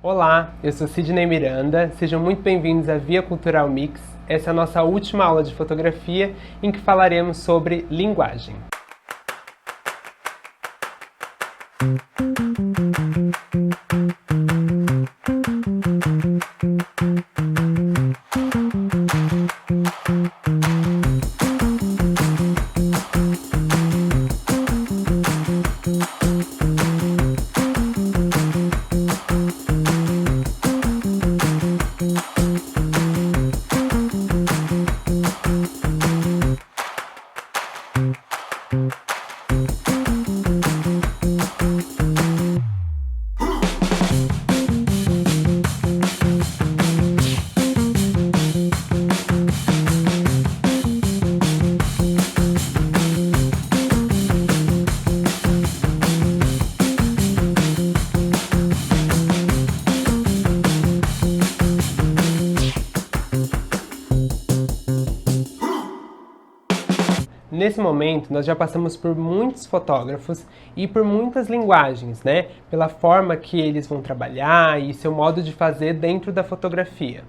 Olá, eu sou Sidney Miranda, sejam muito bem-vindos à Via Cultural Mix. Essa é a nossa última aula de fotografia em que falaremos sobre linguagem. Nesse momento, nós já passamos por muitos fotógrafos e por muitas linguagens, né? Pela forma que eles vão trabalhar e seu modo de fazer dentro da fotografia.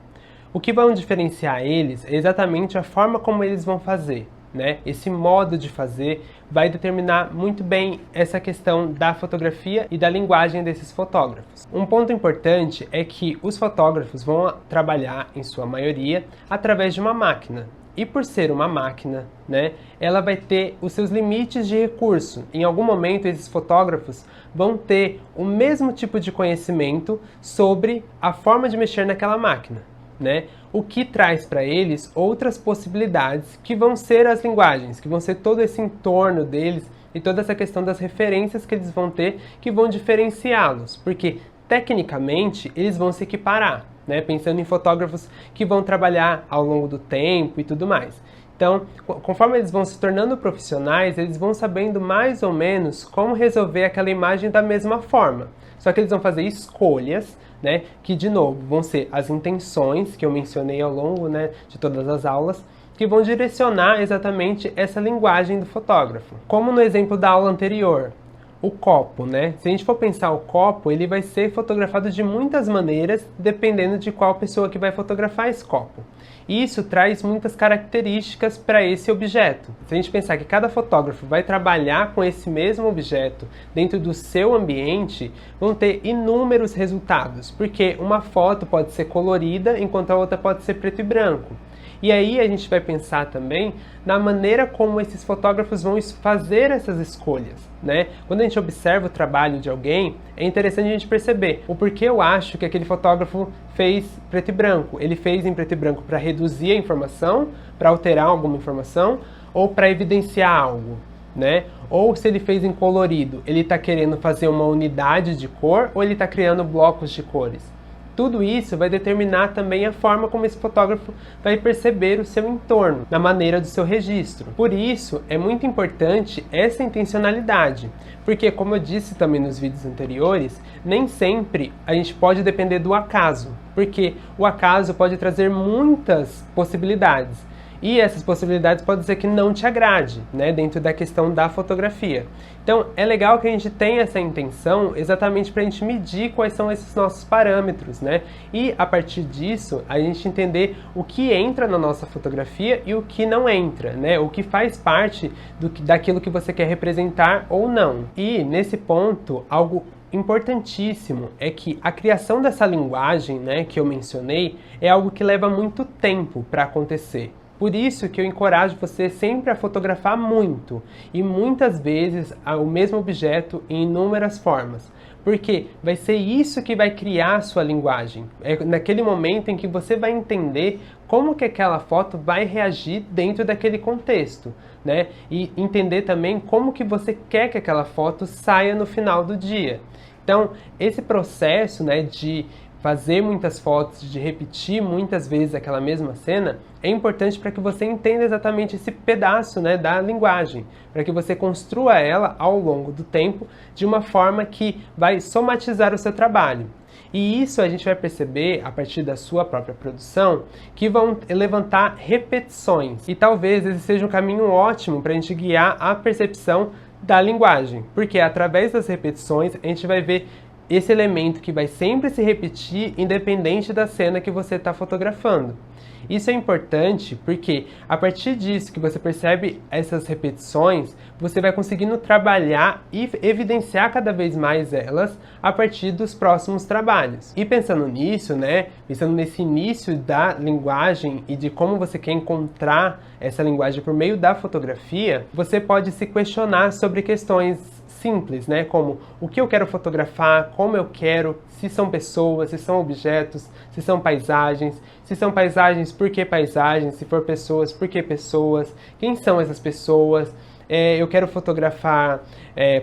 O que vai diferenciar eles é exatamente a forma como eles vão fazer, né? Esse modo de fazer vai determinar muito bem essa questão da fotografia e da linguagem desses fotógrafos. Um ponto importante é que os fotógrafos vão trabalhar, em sua maioria, através de uma máquina. E por ser uma máquina, né, ela vai ter os seus limites de recurso. Em algum momento, esses fotógrafos vão ter o mesmo tipo de conhecimento sobre a forma de mexer naquela máquina, né? O que traz para eles outras possibilidades que vão ser as linguagens, que vão ser todo esse entorno deles e toda essa questão das referências que eles vão ter que vão diferenciá-los, porque tecnicamente eles vão se equiparar, né? Pensando em fotógrafos que vão trabalhar ao longo do tempo e tudo mais. Então, conforme eles vão se tornando profissionais, eles vão sabendo mais ou menos como resolver aquela imagem da mesma forma. Só que eles vão fazer escolhas, né? Que, de novo, vão ser as intenções que eu mencionei ao longo, né, de todas as aulas, que vão direcionar exatamente essa linguagem do fotógrafo. Como no exemplo da aula anterior, o copo, né? Se a gente for pensar o copo, ele vai ser fotografado de muitas maneiras, dependendo de qual pessoa que vai fotografar esse copo. E isso traz muitas características para esse objeto. Se a gente pensar que cada fotógrafo vai trabalhar com esse mesmo objeto dentro do seu ambiente, vão ter inúmeros resultados, porque uma foto pode ser colorida, enquanto a outra pode ser preto e branco. E aí a gente vai pensar também na maneira como esses fotógrafos vão fazer essas escolhas, né? Quando a gente observa o trabalho de alguém, é interessante a gente perceber o porquê eu acho que aquele fotógrafo fez preto e branco. Ele fez em preto e branco para reduzir a informação, para alterar alguma informação, ou para evidenciar algo, né? Ou se ele fez em colorido, ele está querendo fazer uma unidade de cor, ou ele está criando blocos de cores. Tudo isso vai determinar também a forma como esse fotógrafo vai perceber o seu entorno, na maneira do seu registro. Por isso, é muito importante essa intencionalidade, porque, como eu disse também nos vídeos anteriores, nem sempre a gente pode depender do acaso, porque o acaso pode trazer muitas possibilidades. E essas possibilidades podem ser que não te agrade, né, dentro da questão da fotografia. Então, é legal que a gente tenha essa intenção exatamente para a gente medir quais são esses nossos parâmetros, né? E, a partir disso, a gente entender o que entra na nossa fotografia e o que não entra, né? O que faz parte daquilo que você quer representar ou não. E, nesse ponto, algo importantíssimo é que a criação dessa linguagem, né, que eu mencionei, é algo que leva muito tempo para acontecer. Por isso que eu encorajo você sempre a fotografar muito, e muitas vezes o mesmo objeto em inúmeras formas. Porque vai ser isso que vai criar a sua linguagem. É naquele momento em que você vai entender como que aquela foto vai reagir dentro daquele contexto, né? E entender também como que você quer que aquela foto saia no final do dia. Então, esse processo, né, de fazer muitas fotos, de repetir muitas vezes aquela mesma cena, é importante para que você entenda exatamente esse pedaço, né, da linguagem, para que você construa ela ao longo do tempo de uma forma que vai somatizar o seu trabalho. E isso a gente vai perceber a partir da sua própria produção, que vão levantar repetições. E talvez esse seja um caminho ótimo para a gente guiar a percepção da linguagem, porque através das repetições a gente vai ver esse elemento que vai sempre se repetir, independente da cena que você está fotografando. Isso é importante porque, a partir disso que você percebe essas repetições, você vai conseguindo trabalhar e evidenciar cada vez mais elas a partir dos próximos trabalhos. E pensando nisso, né, pensando nesse início da linguagem e de como você quer encontrar essa linguagem por meio da fotografia, você pode se questionar sobre questões simples, né? Como o que eu quero fotografar, como eu quero, se são pessoas, se são objetos, se são paisagens, por que paisagens, se for pessoas, por que pessoas, quem são essas pessoas, eu quero fotografar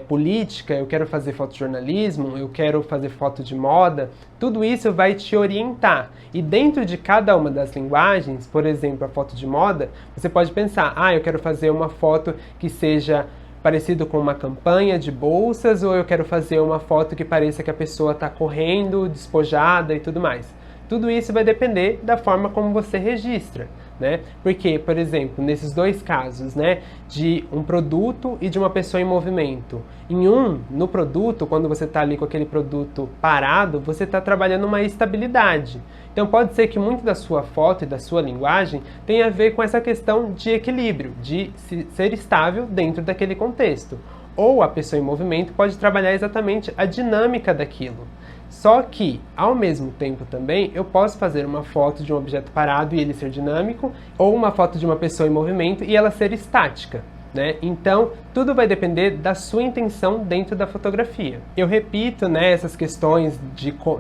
política, eu quero fazer fotojornalismo, eu quero fazer foto de moda, tudo isso vai te orientar. E dentro de cada uma das linguagens, por exemplo, a foto de moda, você pode pensar, eu quero fazer uma foto que seja parecido com uma campanha de bolsas, ou eu quero fazer uma foto que pareça que a pessoa está correndo, despojada e tudo mais. Tudo isso vai depender da forma como você registra, né? Porque, por exemplo, nesses dois casos, né, de um produto e de uma pessoa em movimento. No produto, quando você está ali com aquele produto parado, você está trabalhando uma estabilidade. Então pode ser que muito da sua foto e da sua linguagem tenha a ver com essa questão de equilíbrio, de ser estável dentro daquele contexto. Ou a pessoa em movimento pode trabalhar exatamente a dinâmica daquilo. Só que, ao mesmo tempo também, eu posso fazer uma foto de um objeto parado e ele ser dinâmico, ou uma foto de uma pessoa em movimento e ela ser estática, né? Então, tudo vai depender da sua intenção dentro da fotografia. Eu repito, né, essas questões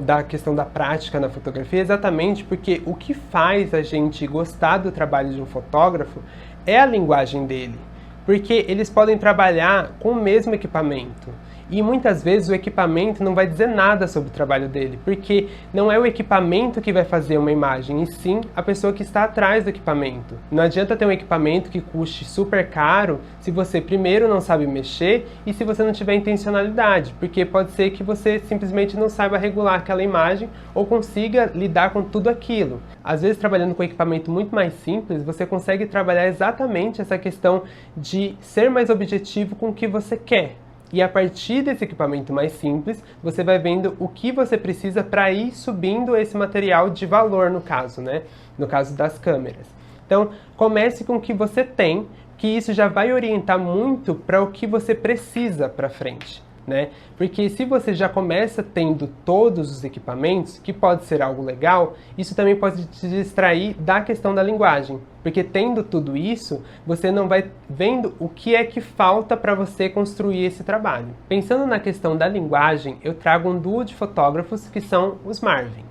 da questão da prática na fotografia exatamente porque o que faz a gente gostar do trabalho de um fotógrafo é a linguagem dele. Porque eles podem trabalhar com o mesmo equipamento. E muitas vezes o equipamento não vai dizer nada sobre o trabalho dele, porque não é o equipamento que vai fazer uma imagem, e sim a pessoa que está atrás do equipamento. Não adianta ter um equipamento que custe super caro se você primeiro não sabe mexer e se você não tiver intencionalidade, porque pode ser que você simplesmente não saiba regular aquela imagem ou consiga lidar com tudo aquilo. Às vezes, trabalhando com equipamento muito mais simples, você consegue trabalhar exatamente essa questão de ser mais objetivo com o que você quer. E a partir desse equipamento mais simples, você vai vendo o que você precisa para ir subindo esse material de valor, no caso, né? No caso das câmeras. Então, comece com o que você tem, que isso já vai orientar muito para o que você precisa para frente, né? Porque se você já começa tendo todos os equipamentos, que pode ser algo legal, isso também pode te distrair da questão da linguagem. Porque tendo tudo isso, você não vai vendo o que é que falta para você construir esse trabalho. Pensando na questão da linguagem, eu trago um duo de fotógrafos que são os Marvin.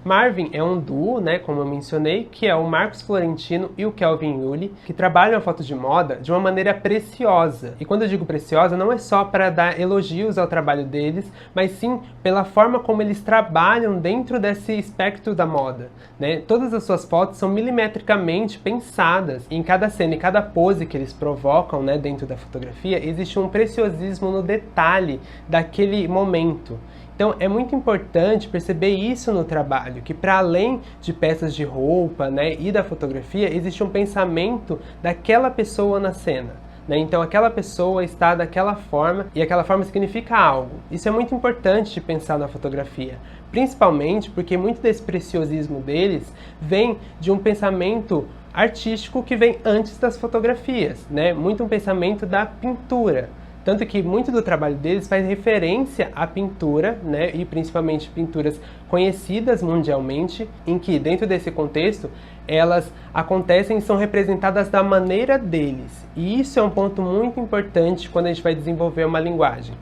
Marvin é um duo, né, como eu mencionei, que é o Marcos Florentino e o Kelvin Yuli, que trabalham a foto de moda de uma maneira preciosa. E quando eu digo preciosa, não é só para dar elogios ao trabalho deles, mas sim pela forma como eles trabalham dentro desse espectro da moda, né? Todas as suas fotos são milimetricamente pensadas. E em cada cena e cada pose que eles provocam, né, dentro da fotografia, existe um preciosismo no detalhe daquele momento. Então é muito importante perceber isso no trabalho, que para além de peças de roupa, né, e da fotografia, existe um pensamento daquela pessoa na cena, né? Então aquela pessoa está daquela forma e aquela forma significa algo. Isso é muito importante de pensar na fotografia, principalmente porque muito desse preciosismo deles vem de um pensamento artístico que vem antes das fotografias, né? Muito um pensamento da pintura. Tanto que muito do trabalho deles faz referência à pintura, né, e principalmente pinturas conhecidas mundialmente, em que, dentro desse contexto, elas acontecem e são representadas da maneira deles. E isso é um ponto muito importante quando a gente vai desenvolver uma linguagem.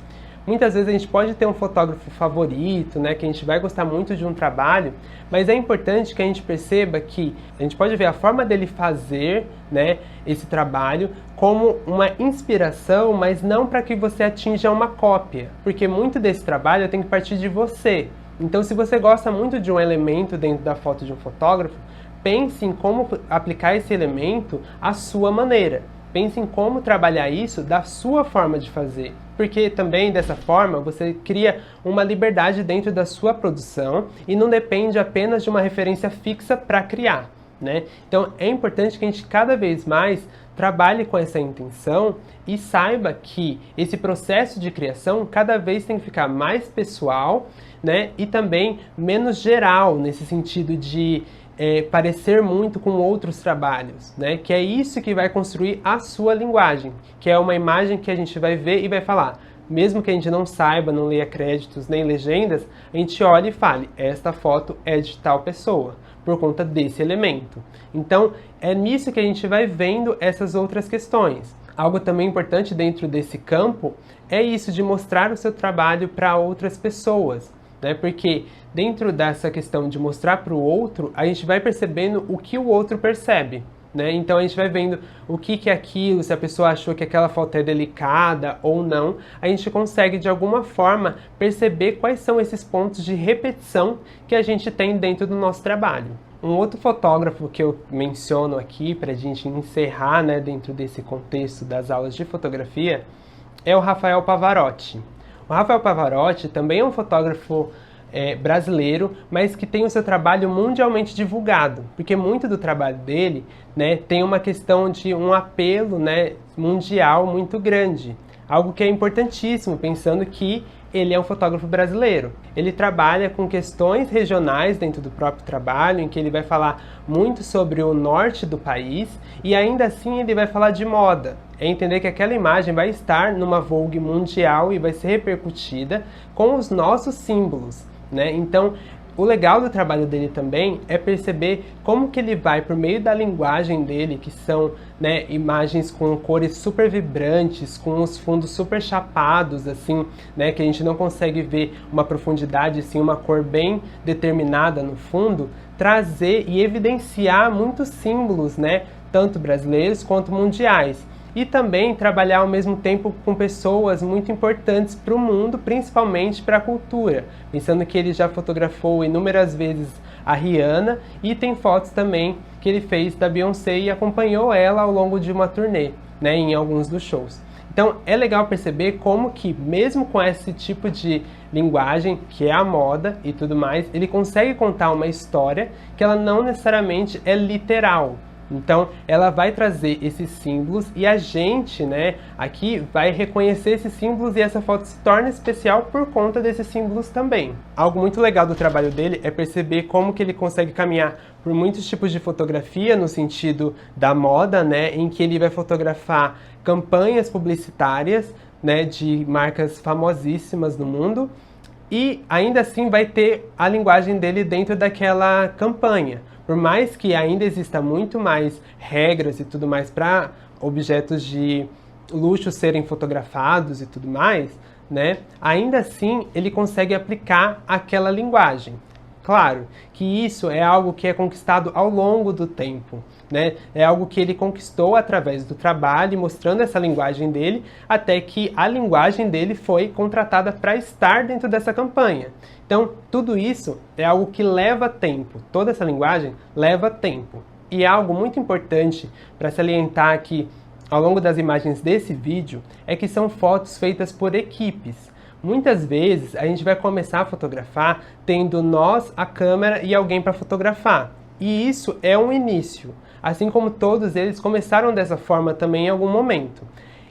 Muitas vezes a gente pode ter um fotógrafo favorito, né, que a gente vai gostar muito de um trabalho, mas é importante que a gente perceba que a gente pode ver a forma dele fazer, né, esse trabalho como uma inspiração, mas não para que você atinja uma cópia, porque muito desse trabalho tem que partir de você. Então, se você gosta muito de um elemento dentro da foto de um fotógrafo, pense em como aplicar esse elemento à sua maneira. Pense em como trabalhar isso da sua forma de fazer. Porque também dessa forma você cria uma liberdade dentro da sua produção e não depende apenas de uma referência fixa para criar, né? Então é importante que a gente cada vez mais trabalhe com essa intenção e saiba que esse processo de criação cada vez tem que ficar mais pessoal, né? E também menos geral, nesse sentido de parecer muito com outros trabalhos, né? Que é isso que vai construir a sua linguagem, que é uma imagem que a gente vai ver e vai falar. Mesmo que a gente não saiba, não leia créditos nem legendas, a gente olha e fale, esta foto é de tal pessoa, por conta desse elemento. Então, é nisso que a gente vai vendo essas outras questões. Algo também importante dentro desse campo é isso de mostrar o seu trabalho para outras pessoas, né? Porque dentro dessa questão de mostrar para o outro, a gente vai percebendo o que o outro percebe, né? Então a gente vai vendo o que é aquilo, se a pessoa achou que aquela foto é delicada ou não, a gente consegue de alguma forma perceber quais são esses pontos de repetição que a gente tem dentro do nosso trabalho. Um outro fotógrafo que eu menciono aqui para a gente encerrar, né, dentro desse contexto das aulas de fotografia é o Rafael Pavarotti. O Rafael Pavarotti também é um fotógrafo brasileiro, mas que tem o seu trabalho mundialmente divulgado, porque muito do trabalho dele, né, tem uma questão de um apelo, né, mundial muito grande, algo que é importantíssimo, pensando que ele é um fotógrafo brasileiro. Ele trabalha com questões regionais dentro do próprio trabalho, em que ele vai falar muito sobre o norte do país e ainda assim ele vai falar de moda. É entender que aquela imagem vai estar numa Vogue mundial e vai ser repercutida com os nossos símbolos, né? Então, o legal do trabalho dele também é perceber como que ele vai, por meio da linguagem dele, que são, né, imagens com cores super vibrantes, com os fundos super chapados, assim, né, que a gente não consegue ver uma profundidade, assim, uma cor bem determinada no fundo, trazer e evidenciar muitos símbolos, né, tanto brasileiros quanto mundiais. E também trabalhar ao mesmo tempo com pessoas muito importantes para o mundo, principalmente para a cultura. Pensando que ele já fotografou inúmeras vezes a Rihanna e tem fotos também que ele fez da Beyoncé e acompanhou ela ao longo de uma turnê, né, em alguns dos shows. Então é legal perceber como que, mesmo com esse tipo de linguagem, que é a moda e tudo mais, ele consegue contar uma história que ela não necessariamente é literal. Então, ela vai trazer esses símbolos e a gente, né, aqui vai reconhecer esses símbolos e essa foto se torna especial por conta desses símbolos também. Algo muito legal do trabalho dele é perceber como que ele consegue caminhar por muitos tipos de fotografia no sentido da moda, né, em que ele vai fotografar campanhas publicitárias, né, de marcas famosíssimas no mundo e ainda assim vai ter a linguagem dele dentro daquela campanha. Por mais que ainda exista muito mais regras e tudo mais para objetos de luxo serem fotografados e tudo mais, né? Ainda assim ele consegue aplicar aquela linguagem. Claro que isso é algo que é conquistado ao longo do tempo, né? É algo que ele conquistou através do trabalho, mostrando essa linguagem dele, até que a linguagem dele foi contratada para estar dentro dessa campanha. Então, tudo isso é algo que leva tempo. Toda essa linguagem leva tempo. E algo muito importante para salientar aqui ao longo das imagens desse vídeo é que são fotos feitas por equipes. Muitas vezes a gente vai começar a fotografar tendo nós, a câmera e alguém para fotografar. E isso é um início, assim como todos eles começaram dessa forma também em algum momento.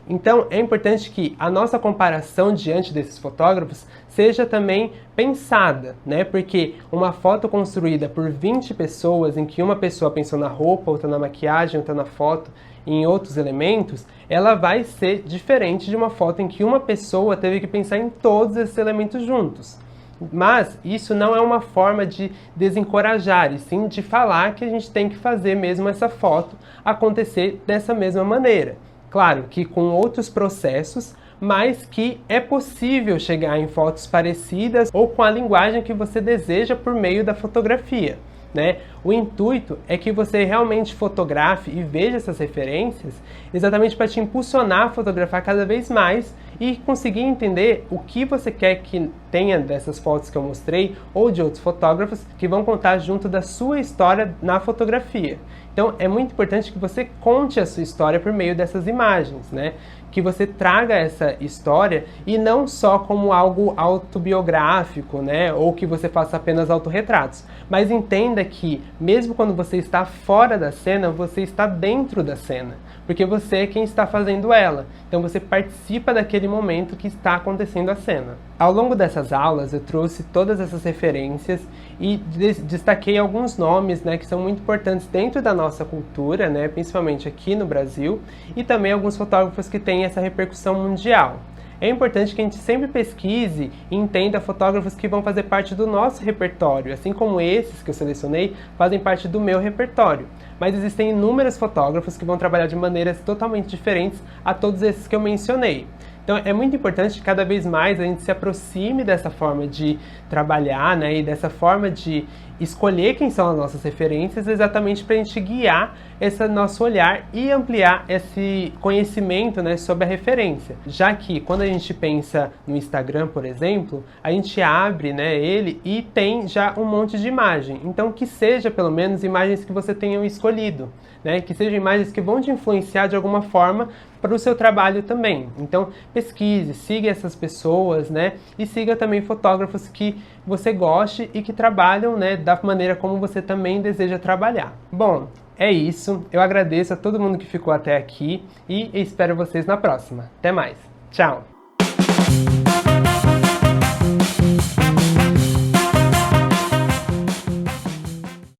Então é importante que a nossa comparação diante desses fotógrafos seja também pensada, né? Porque uma foto construída por 20 pessoas, em que uma pessoa pensou na roupa, outra na maquiagem, outra na foto, e em outros elementos, ela vai ser diferente de uma foto em que uma pessoa teve que pensar em todos esses elementos juntos. Mas isso não é uma forma de desencorajar, e sim de falar que a gente tem que fazer mesmo essa foto acontecer dessa mesma maneira. Claro que com outros processos, mas que é possível chegar em fotos parecidas ou com a linguagem que você deseja por meio da fotografia, né? O intuito é que você realmente fotografe e veja essas referências exatamente para te impulsionar a fotografar cada vez mais e conseguir entender o que você quer que tenha dessas fotos que eu mostrei ou de outros fotógrafos que vão contar junto da sua história na fotografia. Então é muito importante que você conte a sua história por meio dessas imagens, né? Que você traga essa história e não só como algo autobiográfico, né? Ou que você faça apenas autorretratos. Mas entenda que, mesmo quando você está fora da cena, você está dentro da cena. Porque você é quem está fazendo ela. Então você participa daquele momento que está acontecendo a cena. Ao longo dessas aulas eu trouxe todas essas referências e destaquei alguns nomes, né, que são muito importantes dentro da nossa cultura, né, principalmente aqui no Brasil, e também alguns fotógrafos que têm essa repercussão mundial. É importante que a gente sempre pesquise e entenda fotógrafos que vão fazer parte do nosso repertório, assim como esses que eu selecionei fazem parte do meu repertório. Mas existem inúmeros fotógrafos que vão trabalhar de maneiras totalmente diferentes a todos esses que eu mencionei. Então é muito importante que cada vez mais a gente se aproxime dessa forma de trabalhar, né, e dessa forma de escolher quem são as nossas referências, exatamente para a gente guiar esse nosso olhar e ampliar esse conhecimento, né, sobre a referência. Já que quando a gente pensa no Instagram, por exemplo, a gente abre, né, ele e tem já um monte de imagem. Então que seja pelo menos imagens que você tenha escolhido, né, que sejam imagens que vão te influenciar de alguma forma para o seu trabalho também. Então pesquise, siga essas pessoas, né, e siga também fotógrafos que você goste e que trabalham, né, da maneira como você também deseja trabalhar. Bom, é isso. Eu agradeço a todo mundo que ficou até aqui e espero vocês na próxima. Até mais. Tchau!